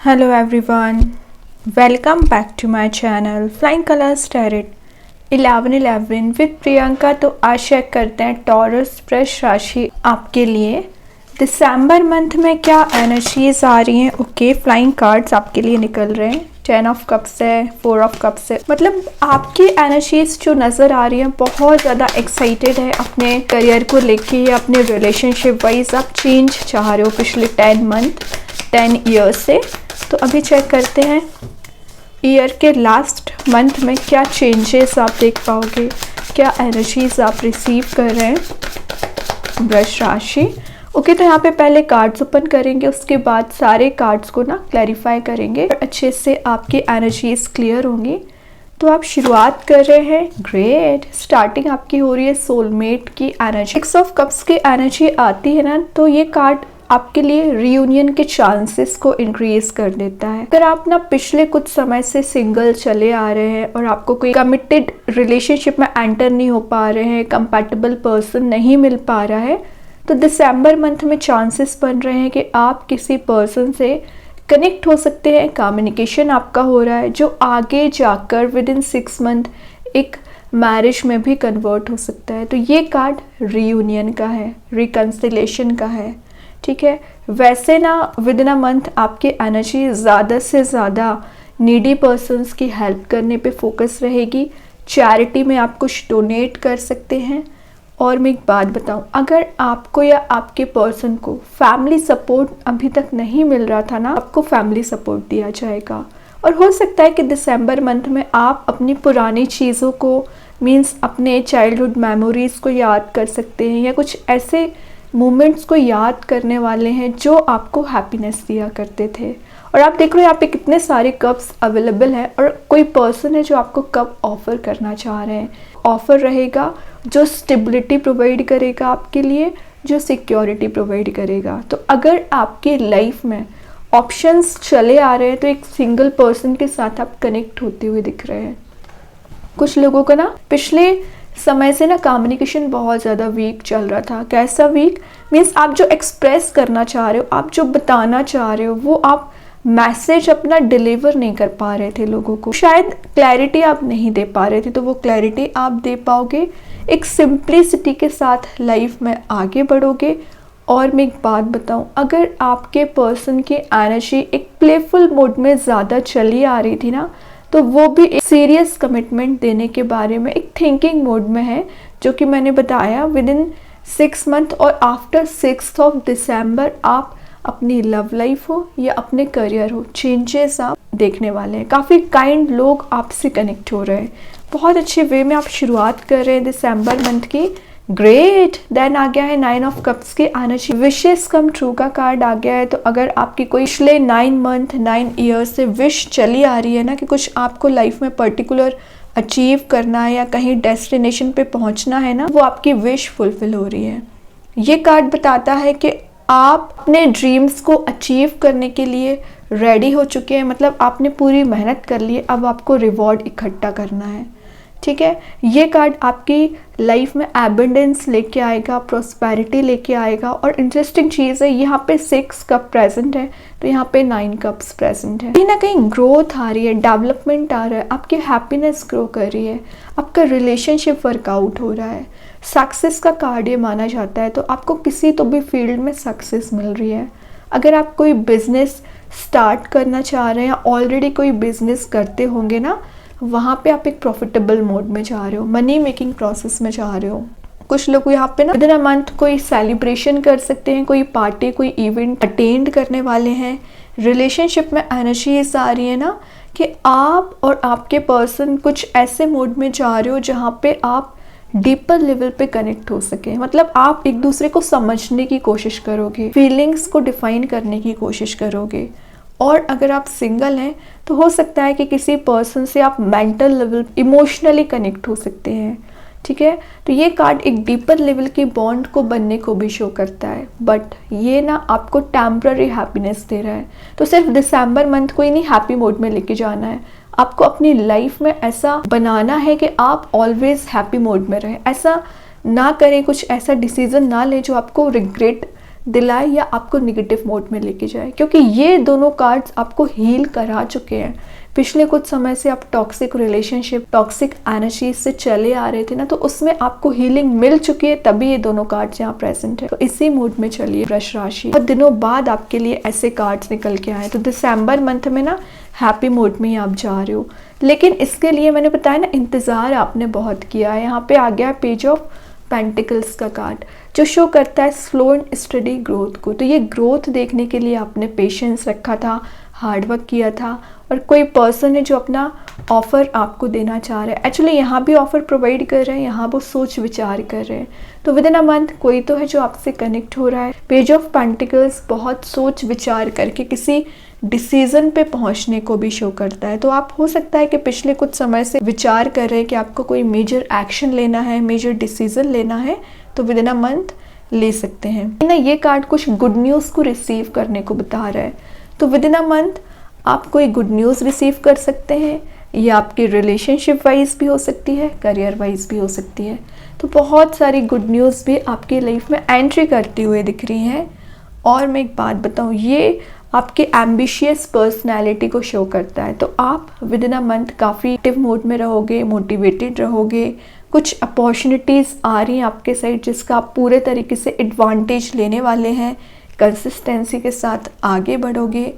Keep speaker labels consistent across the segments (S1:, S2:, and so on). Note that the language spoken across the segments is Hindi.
S1: Hello everyone, welcome back to my channel Flying Colors Tarot 1111 with Priyanka. तो आज चेक करते हैं टॉरस वृष राशि आपके लिए दिसंबर मंथ में क्या एनर्जीज आ रही हैं। ओके, फ्लाइंग कार्ड्स आपके लिए निकल रहे हैं। 10 ऑफ कप्स है, 4 ऑफ कप्स है। मतलब आपकी एनर्जीज जो नज़र आ रही हैं बहुत ज़्यादा एक्साइटेड है अपने करियर को लेके या अपने रिलेशनशिप वाइज आप चेंज चाह रहे हो पिछले 10 ईयर्स से। तो अभी चेक करते हैं ईयर के लास्ट मंथ में क्या चेंजेस आप देख पाओगे, क्या एनर्जीज आप रिसीव कर रहे हैं वृष राशि। ओके, तो यहाँ पे पहले कार्ड्स ओपन करेंगे, उसके बाद सारे कार्ड्स को ना क्लैरिफाई करेंगे और अच्छे से आपकी एनर्जीज क्लियर होंगी। तो आप शुरुआत कर रहे हैं, ग्रेट। स्टार्टिंग आपकी हो रही है सोलमेट की एनर्जी। 6 ऑफ कप्स की एनर्जी आती है ना, तो ये कार्ड आपके लिए रियूनियन के चांसेस को इंक्रीज कर देता है। अगर आप ना पिछले कुछ समय से सिंगल चले आ रहे हैं और आपको कोई कमिटेड रिलेशनशिप में एंटर नहीं हो पा रहे हैं, कंपैटिबल पर्सन नहीं मिल पा रहा है, तो दिसंबर मंथ में चांसेस बन रहे हैं कि आप किसी पर्सन से कनेक्ट हो सकते हैं। कम्युनिकेशन आपका हो रहा है जो आगे जाकर विद इन 6 मंथ एक मैरिज में भी कन्वर्ट हो सकता है। तो ये कार्ड रियूनियन का है, रिकन्सिलेशन का है, ठीक है। वैसे ना विद इन अ मंथ आपकी एनर्जी ज़्यादा से ज़्यादा नीडी पर्सन्स की हेल्प करने पे फोकस रहेगी। चैरिटी में आप कुछ डोनेट कर सकते हैं। और मैं एक बात बताऊं, अगर आपको या आपके पर्सन को फैमिली सपोर्ट अभी तक नहीं मिल रहा था ना, आपको फैमिली सपोर्ट दिया जाएगा। और हो सकता है कि दिसंबर मंथ में आप अपनी पुरानी चीज़ों को मीन्स अपने चाइल्डहुड मेमोरीज़ को याद कर सकते हैं या कुछ ऐसे मोमेंट्स को याद करने वाले हैं जो आपको हैप्पीनेस दिया करते थे। और आप देख रहे हो यहाँ पे कितने सारे कप्स अवेलेबल हैं और कोई पर्सन है जो आपको कप ऑफर करना चाह रहे हैं। ऑफर रहेगा जो स्टेबिलिटी प्रोवाइड करेगा आपके लिए, जो सिक्योरिटी प्रोवाइड करेगा। तो अगर आपकी लाइफ में ऑप्शंस चले आ रहे हैं तो एक सिंगल पर्सन के साथ आप कनेक्ट होते हुए दिख रहे हैं। कुछ लोगों का ना पिछले समय से ना कम्युनिकेशन बहुत ज़्यादा वीक चल रहा था। कैसा वीक मीन्स आप जो एक्सप्रेस करना चाह रहे हो, आप जो बताना चाह रहे हो, वो आप मैसेज अपना डिलीवर नहीं कर पा रहे थे लोगों को। शायद क्लैरिटी आप नहीं दे पा रहे थे, तो वो क्लैरिटी आप दे पाओगे। एक सिंप्लिसिटी के साथ लाइफ में आगे बढ़ोगे। और मैं एक बात बताऊं, अगर आपके पर्सन की एनर्जी एक प्लेफुल मोड में ज़्यादा चली आ रही थी ना, तो वो भी एक सीरियस कमिटमेंट देने के बारे में एक थिंकिंग मोड में है, जो कि मैंने बताया विद इन 6 मंथ और आफ्टर 6 ऑफ दिसंबर आप अपनी लव लाइफ हो या अपने करियर हो, चेंजेस आप देखने वाले हैं। काफ़ी काइंड लोग आपसे कनेक्ट हो रहे हैं, बहुत अच्छे वे में आप शुरुआत कर रहे हैं दिसंबर मंथ की। ग्रेट। देन आ गया है 9 ऑफ कप्स की एनर्जी। विशेस कम ट्रू का कार्ड आ गया है। तो अगर आपकी कोई पिछले 9 मंथ 9 ईयर्स से विश चली आ रही है ना कि कुछ आपको लाइफ में पर्टिकुलर अचीव करना है या कहीं डेस्टिनेशन पे पहुंचना है ना, वो आपकी विश फुलफिल हो रही है। ये कार्ड बताता है कि आप अपने ड्रीम्स को अचीव करने के लिए रेडी हो चुके हैं। मतलब आपने पूरी मेहनत कर ली है, अब आपको रिवॉर्ड इकट्ठा करना है, ठीक है। ये कार्ड आपकी लाइफ में एबंडेंस लेके आएगा, प्रॉस्पेरिटी लेके आएगा। और इंटरेस्टिंग चीज़ है, यहाँ पे 6 कप प्रेजेंट है, तो यहाँ पे 9 कप्स प्रेजेंट है। कहीं ना कहीं ग्रोथ आ रही है, डेवलपमेंट आ रहा है, आपकी हैप्पीनेस ग्रो कर रही है, आपका रिलेशनशिप वर्कआउट हो रहा है। सक्सेस का कार्ड ये माना जाता है। तो आपको किसी तो भी फील्ड में सक्सेस मिल रही है। अगर आप कोई बिजनेस स्टार्ट करना चाह रहे हैं, ऑलरेडी कोई बिजनेस करते होंगे ना, वहाँ पे आप एक प्रॉफिटेबल मोड में जा रहे हो, मनी मेकिंग प्रोसेस में जा रहे हो। कुछ लोग यहाँ पे ना विद इन अ मंथ कोई सेलिब्रेशन कर सकते हैं, कोई पार्टी, कोई इवेंट अटेंड करने वाले हैं। रिलेशनशिप में एनर्जीज आ रही है ना कि आप और आपके पर्सन कुछ ऐसे मोड में जा रहे हो जहाँ पे आप डीपर लेवल पे कनेक्ट हो सके। मतलब आप एक दूसरे को समझने की कोशिश करोगे, फीलिंग्स को डिफाइन करने की कोशिश करोगे। और अगर आप सिंगल हैं तो हो सकता है कि किसी पर्सन से आप मेंटल लेवल इमोशनली कनेक्ट हो सकते हैं, ठीक है। तो ये कार्ड एक डीपर लेवल की बॉन्ड को बनने को भी शो करता है, बट ये ना आपको टेम्पररी हैप्पीनेस दे रहा है। तो सिर्फ दिसंबर मंथ को ही नहीं हैप्पी मोड में लेके जाना है, आपको अपनी लाइफ में ऐसा बनाना है कि आप ऑलवेज हैप्पी मोड में रहें। ऐसा ना करें, कुछ ऐसा डिसीजन ना लें जो आपको रिग्रेट दिलाए या आपको निगेटिव मोड में लेके जाए, क्योंकि ये दोनों कार्ड्स आपको हील करा चुके हैं। पिछले कुछ समय से आप टॉक्सिक रिलेशनशिप, टॉक्सिक एनर्जी से चले आ रहे थे ना, तो उसमें आपको हीलिंग मिल चुकी है, तभी ये दोनों कार्ड्स यहाँ प्रेजेंट है। तो इसी मूड में चलिए वृष राशि। और दिनों बाद आपके लिए ऐसे कार्ड्स निकल के आए, तो दिसंबर मंथ में ना हैप्पी मोड में ही आप जा रहे हो, लेकिन इसके लिए मैंने बताया ना, इंतज़ार आपने बहुत किया है। यहाँ पे आ गया पेज ऑफ पेंटिकल्स का कार्ड, जो शो करता है स्लो एंड स्टडी ग्रोथ को। तो ये ग्रोथ देखने के लिए आपने पेशेंस रखा था, हार्डवर्क किया था, और कोई पर्सन है जो अपना ऑफ़र आपको देना चाह रहा है। एक्चुअली यहाँ भी ऑफ़र प्रोवाइड कर रहे हैं, यहाँ वो सोच विचार कर रहे हैं। तो विद इन अ मंथ कोई तो है जो आपसे कनेक्ट हो रहा है। पेज ऑफ पेंटिकल्स बहुत सोच विचार करके किसी डिसीज़न पे पहुंचने को भी शो करता है। तो आप हो सकता है कि पिछले कुछ समय से विचार कर रहे हैं कि आपको कोई मेजर एक्शन लेना है, मेजर डिसीज़न लेना है, तो विद इन अ मंथ ले सकते हैं ना। ये कार्ड कुछ गुड न्यूज़ को रिसीव करने को बता रहा है, तो विद इन अ मंथ आप कोई गुड न्यूज़ रिसीव कर सकते हैं। ये आपकी रिलेशनशिप वाइज भी हो सकती है, करियर वाइज भी हो सकती है। तो बहुत सारी गुड न्यूज़ भी आपकी लाइफ में एंट्री करती हुए दिख रही हैं। और मैं एक बात बताऊं, ये आपके एम्बिशियस पर्सनैलिटी को शो करता है। तो आप विद इन अ मंथ काफ़ी एक्टिव मोड में रहोगे, मोटिवेटेड रहोगे, कुछ अपॉर्चुनिटीज़ आ रही हैं आपके साइड जिसका आप पूरे तरीके से एडवांटेज लेने वाले हैं, कंसिस्टेंसी के साथ आगे बढ़ोगे।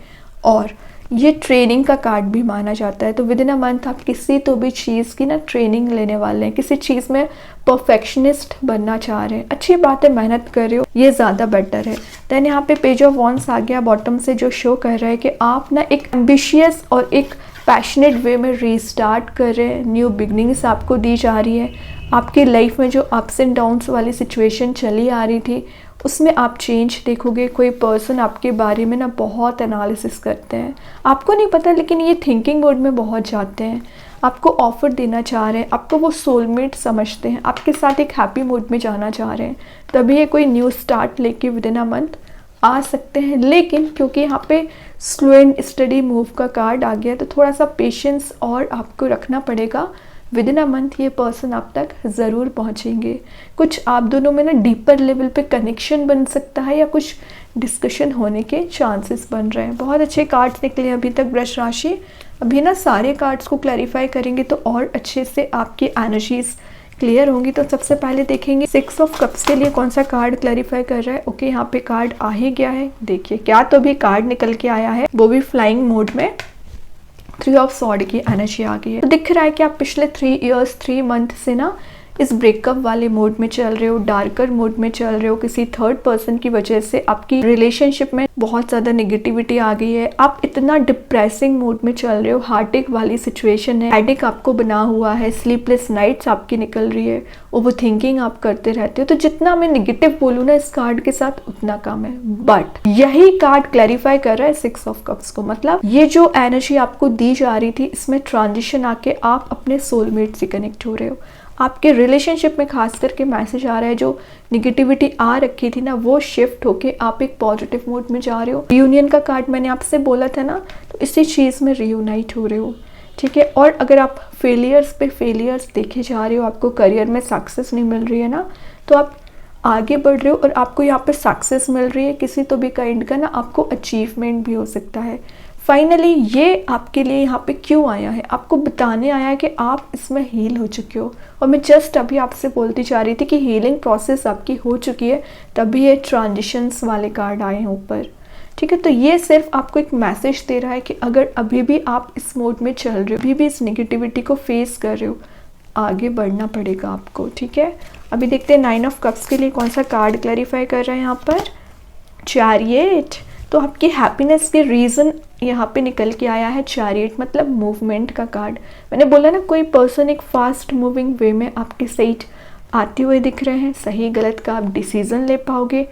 S1: और ये ट्रेनिंग का कार्ड भी माना जाता है। तो विद इन अ मंथ आप किसी तो भी चीज़ की ना ट्रेनिंग लेने वाले हैं, किसी चीज़ में परफेक्शनिस्ट बनना चाह रहे हैं। अच्छी बात है, मेहनत कर रहे हो, ये ज़्यादा बेटर है। देन यहाँ पे पेज ऑफ वॉन्ड्स आ गया बॉटम से, जो शो कर रहा है कि आप ना एक एम्बिशियस और एक पैशनेट वे में रीस्टार्ट कर रहे हैं। न्यू बिगनिंग्स आपको दी जा रही है। आपकी लाइफ में जो अप्स एंड डाउन्स वाली सिचुएशन चली आ रही थी, उसमें आप चेंज देखोगे। कोई पर्सन आपके बारे में ना बहुत एनालिसिस करते हैं, आपको नहीं पता, लेकिन ये थिंकिंग मोड में बहुत जाते हैं, आपको ऑफर देना चाह रहे हैं, आपको वो सोलमेट समझते हैं, आपके साथ एक हैप्पी मूड में जाना चाह रहे हैं। तभी ये कोई न्यू स्टार्ट लेके विद इन अ मंथ आ सकते हैं। लेकिन क्योंकि यहाँ पे स्लो एंड स्टडी मूव का कार्ड आ गया, तो थोड़ा सा पेशेंस और आपको रखना पड़ेगा। विद इन अ मंथ ये पर्सन आप तक ज़रूर पहुँचेंगे। कुछ आप दोनों में ना डीपर लेवल पे कनेक्शन बन सकता है, या कुछ डिस्कशन होने के चांसेस बन रहे हैं। बहुत अच्छे कार्ड्स निकले अभी तक वृष राशि। अभी ना सारे कार्ड्स को क्लैरिफाई करेंगे तो और अच्छे से आपकी एनर्जीज क्लियर होंगी। तो सबसे पहले देखेंगे 6 ऑफ कप्स के लिए कौन सा कार्ड क्लैरिफाई कर रहा है। ओके, यहाँ पे कार्ड आ ही गया है। देखिए क्या तो भी कार्ड निकल के आया है, वो भी फ्लाइंग मोड में। 3 ऑफ सॉर्ड की एनर्जी आ गई है। तो दिख रहा है कि आप पिछले 3 इयर्स 3 मंथ से ना इस ब्रेकअप वाले मोड में चल रहे हो, डार्कर मोड में चल रहे हो। किसी थर्ड पर्सन की वजह से आपकी रिलेशनशिप में बहुत ज़्यादा नेगेटिविटी आ गई है। आप इतना डिप्रेसिंग मोड में चल रहे हो, हार्टेक वाली सिचुएशन है, हेडेक आपको बना हुआ है, स्लीपलेस नाइट्स आपकी निकल रही है, ओवर थिंकिंग आप करते रहते हो। तो जितना मैं नेगेटिव बोलूँ ना इस कार्ड के साथ, उतना कम है। बट यही कार्ड क्लैरिफाई कर रहा है 6 ऑफ कप्स को। मतलब ये जो एनर्जी आपको दी जा रही थी, इसमें ट्रांजिशन आके आप अपने सोलमेट से कनेक्ट हो रहे हो। आपके रिलेशनशिप में खास करके मैसेज आ रहा है, जो निगेटिविटी आ रखी थी ना, वो शिफ्ट होके आप एक पॉजिटिव मोड में जा रहे हो। रियूनियन का कार्ड मैंने आपसे बोला था ना, तो इसी चीज़ में रियूनाइट हो रहे हो, ठीक है। और अगर आप फेलियर्स पे फेलियर्स देखे जा रहे हो, आपको करियर में सक्सेस नहीं मिल रही है ना, तो आप आगे बढ़ रहे हो और आपको यहाँ पे सक्सेस मिल रही है किसी तो भी काइंड का ना, आपको अचीवमेंट भी हो सकता है। फाइनली ये आपके लिए यहाँ पे क्यों आया है, आपको बताने आया है कि आप इसमें हील हो चुके हो। और मैं जस्ट अभी आपसे बोलती जा रही थी कि हीलिंग प्रोसेस आपकी हो चुकी है, तभी ये ट्रांजिशंस वाले कार्ड आए हैं ऊपर, ठीक है। तो ये सिर्फ आपको एक मैसेज दे रहा है कि अगर अभी भी आप इस मोड में चल रहे हो, अभी भी इस नेगेटिविटी को फेस कर रहे हो, आगे बढ़ना पड़ेगा आपको, ठीक है। अभी देखते हैं 9 ऑफ कप्स के लिए कौन सा कार्ड क्लैरिफाई कर रहा है यहाँ पर। चैरियट। तो आपकी हैप्पीनेस के रीज़न यहाँ पे निकल के आया है चैरियट, मतलब मूवमेंट का कार्ड। मैंने बोला ना, कोई पर्सन एक फास्ट मूविंग वे में आपके साइड आते हुए दिख रहे हैं। सही गलत का आप डिसीजन ले पाओगे,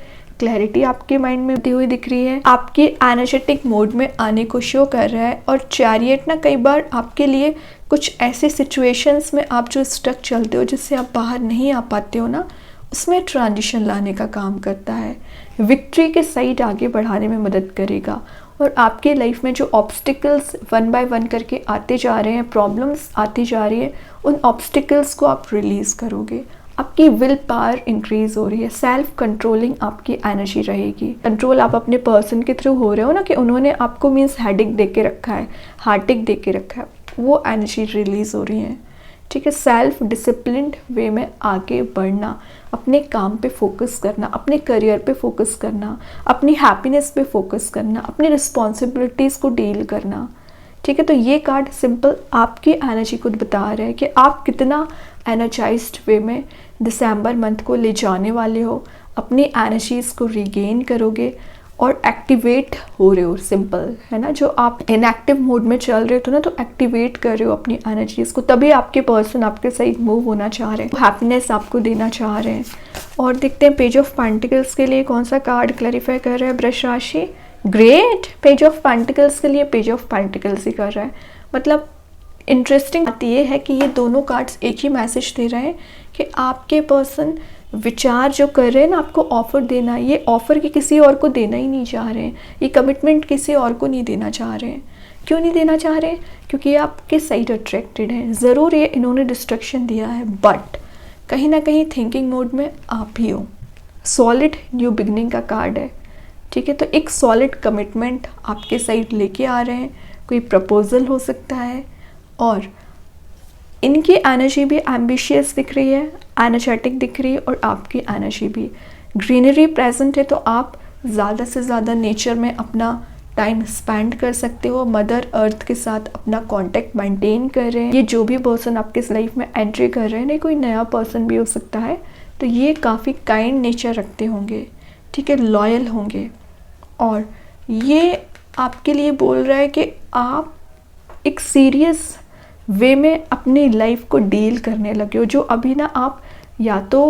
S1: क्लैरिटी आपके माइंड में होती हुई दिख रही है, आपकी एनर्जेटिक मोड में आने को शो कर रहा है। और चैरियट ना कई बार आपके लिए कुछ ऐसे सिचुएशंस में आप जो स्टक चलते हो, जिससे आप बाहर नहीं आ पाते हो ना, उसमें ट्रांजिशन लाने का काम करता है। विक्ट्री के साइड आगे बढ़ाने में मदद करेगा। और आपके लाइफ में जो ऑब्स्टिकल्स 1 बाय 1 करके आते जा रहे हैं, प्रॉब्लम्स आती जा रही है, उन ऑब्स्टिकल्स को आप रिलीज़ करोगे। आपकी विल पावर इंक्रीज हो रही है, सेल्फ कंट्रोलिंग आपकी एनर्जी रहेगी। कंट्रोल आप अपने पर्सन के थ्रू हो रहे हो ना, कि उन्होंने आपको मीन्स हेडेक दे के रखा है, हार्टिक दे के रखा है, वो एनर्जी रिलीज हो रही है। ठीक है, सेल्फ डिसिप्लिन्ड वे में आगे बढ़ना, अपने काम पे फोकस करना, अपने करियर पे फोकस करना, अपनी हैप्पीनेस पे फोकस करना, अपनी रिस्पॉन्सिबिलिटीज़ को डील करना। ठीक है, तो ये कार्ड सिंपल आपकी एनर्जी को बता रहा है कि आप कितना एनर्जाइज्ड वे में दिसंबर मंथ को ले जाने वाले हो, अपनी एनर्जीज़ को रिगेन करोगे और एक्टिवेट हो रहे हो। सिंपल है ना, जो आप इनएक्टिव मोड में चल रहे हो ना, तो एक्टिवेट कर रहे हो अपनी एनर्जीज़ को, तभी आपके पर्सन आपके साथ मूव होना चाह रहे हैं, हैप्पीनेस आपको देना चाह रहे हैं। और देखते हैं पेज ऑफ पेंटिकल्स के लिए कौन सा कार्ड क्लैरिफाई कर रहा है वृष राशि। ग्रेट, पेज ऑफ पेंटिकल्स के लिए पेज ऑफ पेंटिकल्स ही कर रहा है। मतलब इंटरेस्टिंग बात ये है कि ये दोनों कार्ड्स एक ही मैसेज दे रहे हैं कि आपके पर्सन विचार जो कर रहे हैं ना आपको ऑफर देना, ये ऑफर की किसी और को देना ही नहीं चाह रहे हैं, ये कमिटमेंट किसी और को नहीं देना चाह रहे हैं। क्यों नहीं देना चाह रहे हैं? क्योंकि ये आपके साइड अट्रैक्टेड हैं। ज़रूर ये इन्होंने डिस्ट्रक्शन दिया है, बट कहीं ना कहीं थिंकिंग मोड में आप ही हो। सॉलिड न्यू बिगनिंग का कार्ड है। ठीक है, तो एक सॉलिड कमिटमेंट आपके साइड लेके आ रहे हैं, कोई प्रपोजल हो सकता है। और इनकी एनर्जी भी एम्बिशियस दिख रही है, एनर्जेटिक दिख रही है, और आपकी एनर्जी भी ग्रीनरी प्रेजेंट है। तो आप ज़्यादा से ज़्यादा नेचर में अपना टाइम स्पेंड कर सकते हो, मदर अर्थ के साथ अपना कांटेक्ट मेंटेन कर रहे हैं। ये जो भी पर्सन आपके लाइफ में एंट्री कर रहे हैं ना, कोई नया पर्सन भी हो सकता है, तो ये काफ़ी काइंड नेचर रखते होंगे। ठीक है, लॉयल होंगे, और ये आपके लिए बोल रहा है कि आप एक सीरियस वे में अपनी लाइफ को डील करने लगे हो। जो अभी ना आप या तो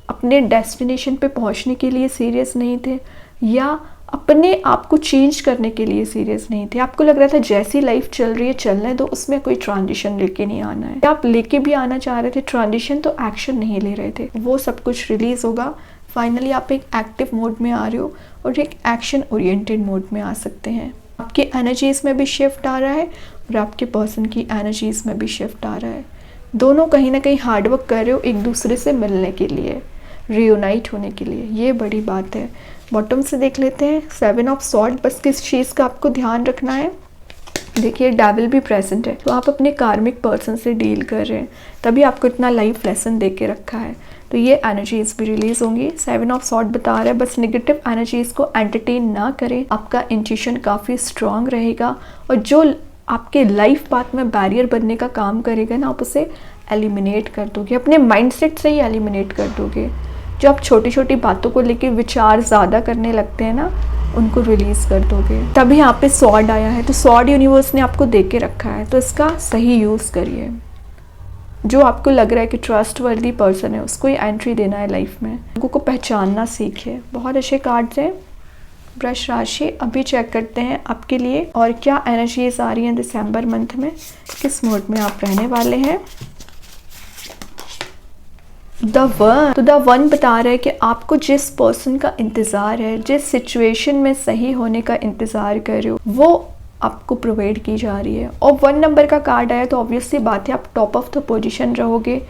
S1: अपने डेस्टिनेशन पे पहुंचने के लिए सीरियस नहीं थे, या अपने आप को चेंज करने के लिए सीरियस नहीं थे। आपको लग रहा था जैसी लाइफ चल रही है चलने दो, उसमें कोई ट्रांजिशन लेके नहीं आना है। आप लेके भी आना चाह रहे थे ट्रांजिशन, तो एक्शन नहीं ले रहे थे। वो सब कुछ रिलीज होगा। फाइनली आप एक एक्टिव मोड में आ रहे हो और एक एक्शन ओरिएंटेड मोड में आ सकते हैं। आपकी एनर्जीज में भी शिफ्ट आ रहा है और आपके पर्सन की एनर्जीज में भी शिफ्ट आ रहा है। दोनों कहीं ना कहीं हार्डवर्क कर रहे हो एक दूसरे से मिलने के लिए, रियूनाइट होने के लिए। ये बड़ी बात है। बॉटम से देख लेते हैं 7 ऑफ सॉर्ड। बस किस चीज़ का आपको ध्यान रखना है, देखिए डेविल भी प्रेजेंट है, तो आप अपने कार्मिक पर्सन से डील कर रहे हैं, तभी आपको इतना लाइफ लेसन दे के रखा है। तो ये एनर्जीज भी रिलीज होंगी। 7 ऑफ सॉर्ड बता रहा है बस नेगेटिव एनर्जीज को एंटरटेन ना करें। आपका इंट्यूशन काफ़ी स्ट्रांग रहेगा, और जो आपके लाइफ पाथ में बैरियर बनने का काम करेगा ना, आप उसे एलिमिनेट कर दोगे, अपने माइंडसेट से ही एलिमिनेट कर दोगे। जो आप छोटी छोटी बातों को लेकर विचार ज़्यादा करने लगते हैं ना, उनको रिलीज़ कर दोगे। तभी यहाँ पे सॉर्ड आया है, तो सॉर्ड यूनिवर्स ने आपको दे के रखा है, तो इसका सही यूज़ करिए। जो आपको लग रहा है कि ट्रस्ट वर्दी पर्सन है, उसको ही एंट्री देना है लाइफ में। लोगों को पहचानना सीखिए। बहुत अच्छे कार्ड्स हैं वृष राशि। अभी चेक करते हैं आपके लिए और क्या एनर्जीज आ रही हैं दिसंबर मंथ में, किस मोड में आप रहने वाले हैं। द वन, तो द वन बता रहा है कि आपको जिस पर्सन का इंतज़ार है, जिस सिचुएशन में सही होने का इंतज़ार कर रहे हो, वो आपको प्रोवाइड की जा रही है। और 1 नंबर का कार्ड आया तो ऑब्वियसली बात है आप टॉप ऑफ द पोजीशन रहोगे,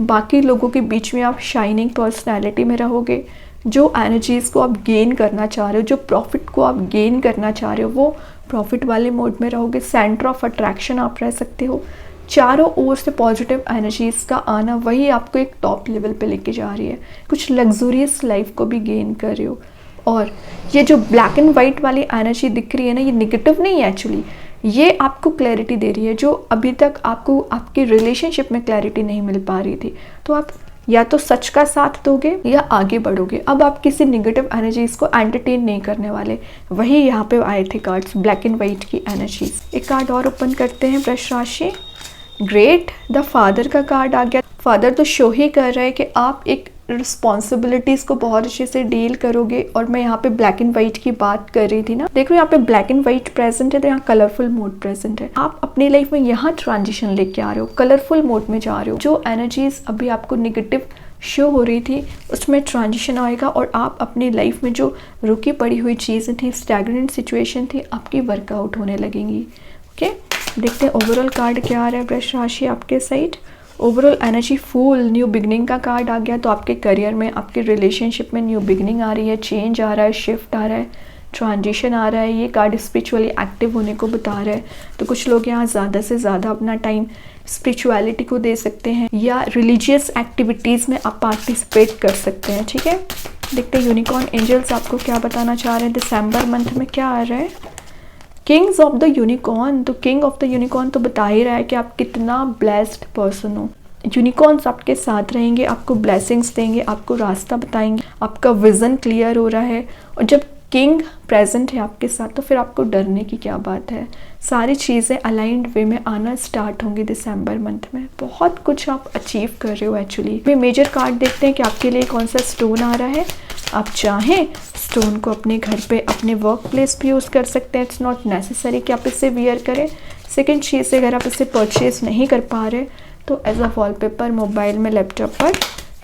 S1: बाकी लोगों के बीच में आप शाइनिंग पर्सनैलिटी में रहोगे। जो एनर्जीज़ को आप गेन करना चाह रहे हो, जो प्रॉफिट को आप गेन करना चाह रहे हो, वो प्रॉफिट वाले मोड में रहोगे। सेंटर ऑफ अट्रैक्शन आप रह सकते हो। चारों ओर से पॉजिटिव एनर्जीज़ का आना वही आपको एक टॉप लेवल पे लेके जा रही है। कुछ लग्जूरियस लाइफ को भी गेन कर रहे हो। और ये जो ब्लैक एंड वाइट वाली एनर्जी दिख रही है ना, ये निगेटिव नहीं है एक्चुअली, ये आपको क्लैरिटी दे रही है। जो अभी तक आपको आपकी रिलेशनशिप में क्लैरिटी नहीं मिल पा रही थी, तो आप या तो सच का साथ दोगे या आगे बढ़ोगे। अब आप किसी निगेटिव एनर्जीज को एंटरटेन नहीं करने वाले। वही यहाँ पे आए थे कार्ड्स, ब्लैक एंड वाइट की एनर्जीज। एक कार्ड और ओपन करते हैं वृष राशि। ग्रेट, द फादर का कार्ड आ गया। फादर तो शो ही कर रहा है कि आप एक रिस्पॉन्सिबिलिटीज़ को बहुत अच्छे से डील करोगे। और मैं यहाँ पे ब्लैक एंड वाइट की बात कर रही थी ना, देखो यहाँ पे ब्लैक एंड वाइट प्रेजेंट है, तो यहाँ कलरफुल मोड प्रेजेंट है। आप अपनी लाइफ में यहाँ ट्रांजिशन लेके आ रहे हो, कलरफुल मोड में जा रहे हो। जो एनर्जीज अभी आपको निगेटिव शो हो रही थी, उसमें ट्रांजिशन आएगा, और आप अपनी लाइफ में जो रुकी पड़ी हुई चीज़ें थी, स्टैग्नेंट सिचुएशन थी, आपकी वर्कआउट होने लगेंगी। ओके, देखते हैं ओवरऑल कार्ड क्या आ रहा है वृष राशि आपके side. Overall energy full new beginning का कार्ड आ गया। तो आपके करियर में, आपके रिलेशनशिप में न्यू बिगनिंग आ रही है, चेंज आ रहा है, शिफ्ट आ रहा है, ट्रांजिशन आ रहा है। ये कार्ड स्पिरिचुअली एक्टिव होने को बता रहा है। तो कुछ लोग यहाँ ज़्यादा से ज़्यादा अपना टाइम स्पिरिचुअलिटी को दे सकते हैं या रिलीजियस एक्टिविटीज़ में आप पार्टिसिपेट कर सकते हैं। ठीक है, देखते हैं यूनिकॉर्न एंजल्स आपको क्या बताना चाह रहे हैं। दिसंबर मंथ में क्या आ रहा है? Kings of the unicorn. तो किंग ऑफ द यूनिकॉर्न तो बता ही रहा है कि आप कितना ब्लेस्ड पर्सन हो। यूनिकॉर्न्स आपके साथ रहेंगे, आपको ब्लेसिंग्स देंगे, आपको रास्ता बताएंगे, आपका विजन क्लियर हो रहा है। और जब किंग प्रेजेंट है आपके साथ तो फिर आपको डरने की क्या बात है। सारी चीज़ें अलाइंड वे में आना स्टार्ट होंगी दिसंबर मंथ में। बहुत कुछ आप अचीव कर रहे हो एक्चुअली। वे मेजर कार्ड देखते हैं कि आपके लिए कौन सा स्टोन आ रहा है। आप चाहें स्टोन को अपने घर पे, अपने वर्क प्लेस पे यूज़ कर सकते हैं। इट्स नॉट नेसेसरी कि आप इसे वियर करें। सेकेंड चीज़, अगर आप इसे परचेज नहीं कर पा रहे तो एज अ वॉलपेपर मोबाइल में, लैपटॉप पर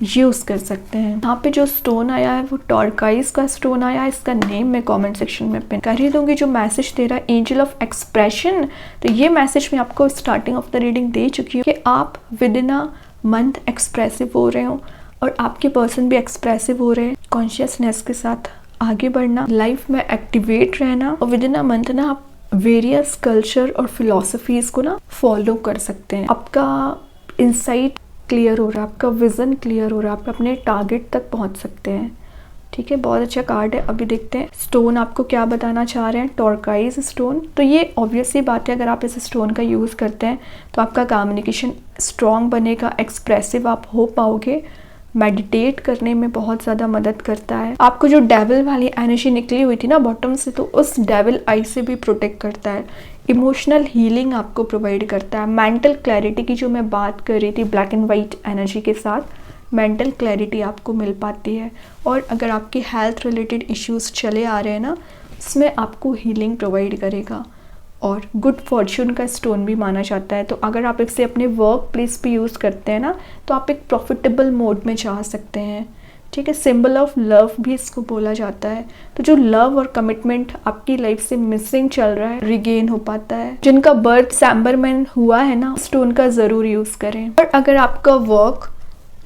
S1: यूज़ कर सकते हैं। यहाँ पे जो स्टोन आया है वो टॉर्काइज का स्टोन आया है। इसका नेम मैं कमेंट सेक्शन में पिन कर ही दूंगी। जो मैसेज दे रहा है एंजल ऑफ एक्सप्रेशन, तो ये मैसेज मैं आपको स्टार्टिंग ऑफ द रीडिंग दे चुकी हूँ कि आप with in a month expressive हो रहे हो और आपके पर्सन भी एक्सप्रेसिव हो रहे हैं। कॉन्शियसनेस के साथ आगे बढ़ना, लाइफ में एक्टिवेट रहना और विद इन अ मंथ ना आप वेरियस कल्चर और फिलोसफीज को ना फॉलो कर सकते हैं। आपका इंसाइट क्लियर हो रहा है, आपका विजन क्लियर हो रहा है, आप अपने टारगेट तक पहुंच सकते हैं। ठीक है, बहुत अच्छा कार्ड है। अभी देखते हैं स्टोन आपको क्या बताना चाह रहे हैं। टॉर्काइज स्टोन, तो ये ऑब्वियस सी बात है, अगर आप इस स्टोन का यूज़ करते हैं तो आपका कम्युनिकेशन स्ट्रॉन्ग बनेगा, एक्सप्रेसिव आप हो पाओगे, मेडिटेट करने में बहुत ज़्यादा मदद करता है। आपको जो डेविल वाली एनर्जी निकली हुई थी ना बॉटम से, तो उस डेविल आई से भी प्रोटेक्ट करता है। इमोशनल हीलिंग आपको प्रोवाइड करता है। मेंटल क्लैरिटी की जो मैं बात कर रही थी, ब्लैक एंड वाइट एनर्जी के साथ मेंटल क्लैरिटी आपको मिल पाती है। और अगर आपके हेल्थ रिलेटेड इश्यूज चले आ रहे हैं ना, उसमें आपको हीलिंग प्रोवाइड करेगा। और गुड फॉर्च्यून का स्टोन भी माना जाता है। तो अगर आप इसे अपने वर्क प्लेस पे यूज़ करते हैं ना, तो आप एक प्रॉफिटेबल मोड में जा सकते हैं। ठीक है, सिंबल ऑफ लव भी इसको बोला जाता है। तो जो लव और कमिटमेंट आपकी लाइफ से मिसिंग चल रहा है, रिगेन हो पाता है। जिनका बर्थ दिसंबर में हुआ है ना, स्टोन का ज़रूर यूज़ करें। और अगर आपका work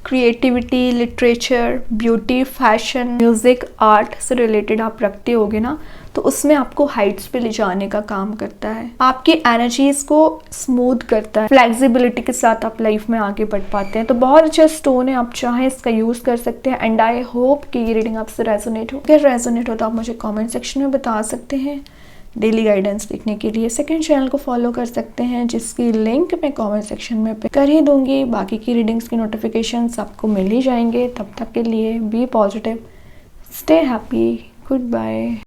S1: creativity, literature, beauty, fashion, music, art से रिलेटेड आप रखते होगे ना, तो उसमें आपको हाइट्स पे ले जाने का काम करता है। आपकी एनर्जीज को स्मूथ करता है। फ्लेक्सिबिलिटी के साथ आप लाइफ में आगे बढ़ पाते हैं। तो बहुत अच्छा स्टोन है, आप चाहें इसका यूज़ कर सकते हैं। एंड आई होप कि ये रीडिंग आपसे रेजोनेट हो। अगर रेजोनेट हो तो आप मुझे कमेंट सेक्शन में बता सकते हैं। डेली गाइडेंस देखने के लिए सेकंड चैनल को फॉलो कर सकते हैं, जिसकी लिंक मैं कमेंट सेक्शन में कर ही दूंगी। बाकी की रीडिंग्स की नोटिफिकेशंस आपको मिल ही जाएंगे। तब तक के लिए be positive, stay happy, good bye.